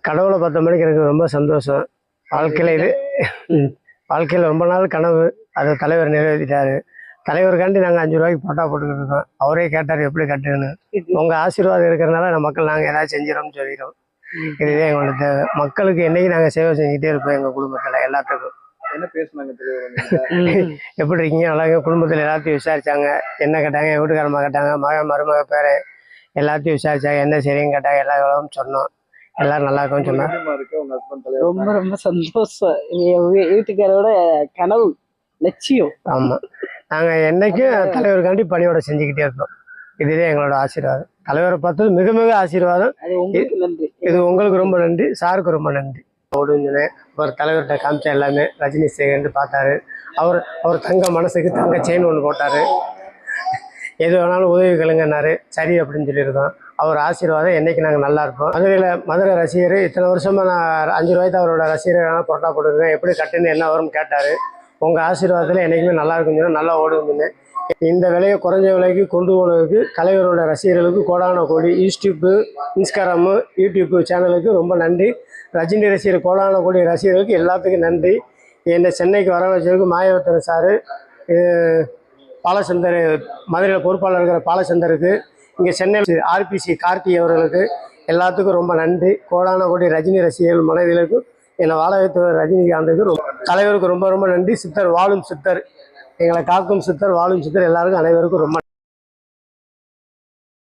கடவுளை பார்த்த மணிக்கு எனக்கு ரொம்ப சந்தோஷம். வாழ்க்கையில் இது வாழ்க்கையில் ரொம்ப நாள் கனவு, அதை தலைவர் நிறைவேற்றிட்டாரு. தலைவருக்காண்டி நாங்கள் 5 ரூபாய்க்கு போட்டா போட்டுக்கிட்டு இருக்கோம். அவரே கேட்டார் எப்படி கட்டுன்னு. உங்கள் ஆசீர்வாதம் இருக்கிறனால நம்ம மக்கள் நாங்கள் ஏதாவது செஞ்சிடோம்னு சொல்லிடுறோம். இதுவே எங்களோட தேவை. மக்களுக்கு என்னைக்கு நாங்கள் சேவை செஞ்சுக்கிட்டே இருப்போம். எங்கள் குடும்பத்தில் எல்லாத்துக்கும் என்ன பேசுனாங்க எப்படி இருக்கீங்க, நல்லா குடும்பத்தில் எல்லாத்தையும் விசாரிச்சாங்க. என்ன கேட்டாங்க, என் வீட்டுக்காரம்மா கேட்டாங்க, மருமக பேர் எல்லாத்தையும் விசாரிச்சாங்க. என்ன சரின்னு கேட்டாங்க. எல்லா விவரமும் சொன்னோம். எல்லாரும் நல்லா இருக்கும்னு சொன்னாங்க. ரொம்ப ரொம்ப சந்தோஷம். வீட்டுக்காரோட கனவு லட்சியம். ஆமாம், நாங்கள் என்னைக்கும் தலைவருக்காண்டி பணியோட செஞ்சுக்கிட்டே இருக்கோம். இதுவே எங்களோட ஆசீர்வாதம். தலைவரை பார்த்தது மிக மிக ஆசீர்வாதம். நன்றி. இது உங்களுக்கு ரொம்ப நன்றி, சாருக்கு ரொம்ப நன்றி. ஓடுன்னு ஒரு தலைவர்கிட்ட காமிச்ச எல்லாமே ரஜினி சேகர்னு பார்த்தாரு. அவர் தங்க மனசுக்கு தங்க செயின் ஒன்று போட்டார். எது வேணாலும் உதவி கழுங்கன்னாரு. சரி அப்படின்னு சொல்லியிருக்கோம். அவர் ஆசீர்வாதம் என்னைக்கு நாங்கள் நல்லா இருப்போம். மதுரை ரசிகர் இத்தனை வருஷமாக நான் 5 ரூபாய்க்கு அவரோட ரசிகர் போட்டா போட்டுருக்கேன். எப்படி கட்டுன்னு என்ன வரும்னு கேட்டார். உங்கள் ஆசீர்வாதத்தில் என்றைக்குமே நல்லா இருக்குன்னு சொன்னால் நல்லா ஓடுங்கன்னு. இந்த விலையை குறைஞ்ச விலைக்கு கொண்டு போனதுக்கு தலைவரோட ரசிகர்களுக்கு கோடான கோடி. இன்ஸ்டாகிராமு யூடியூப் சேனலுக்கு ரொம்ப நன்றி. ரஜினி ரசிகர் கோடான கோடி ரசிகர்களுக்கு எல்லாத்துக்கும் நன்றி. என்னை சென்னைக்கு வர வச்சதுக்கு மாயவர்த்தன் சாரு, பாலச்சந்தர் மதுரையில் பொறுப்பாளர் இருக்கிற பாலச்சந்தருக்கு, இங்கே சென்னை ஆர்பிசி கார்த்தி அவர்களுக்கு எல்லாத்துக்கும் ரொம்ப நன்றி. கோடான கோடி ரஜினி ரசிகர்கள் மனதிலுக்கும் என்னை வாழ வைத்த ரஜினிகாந்துக்கு தலைவருக்கு ரொம்ப ரொம்ப நன்றி. சித்தர் வாழும் சித்தர், எங்களை காக்கும் சித்தர் வாழும் சித்தர் எல்லாருக்கும் அனைவருக்கும் ரொம்ப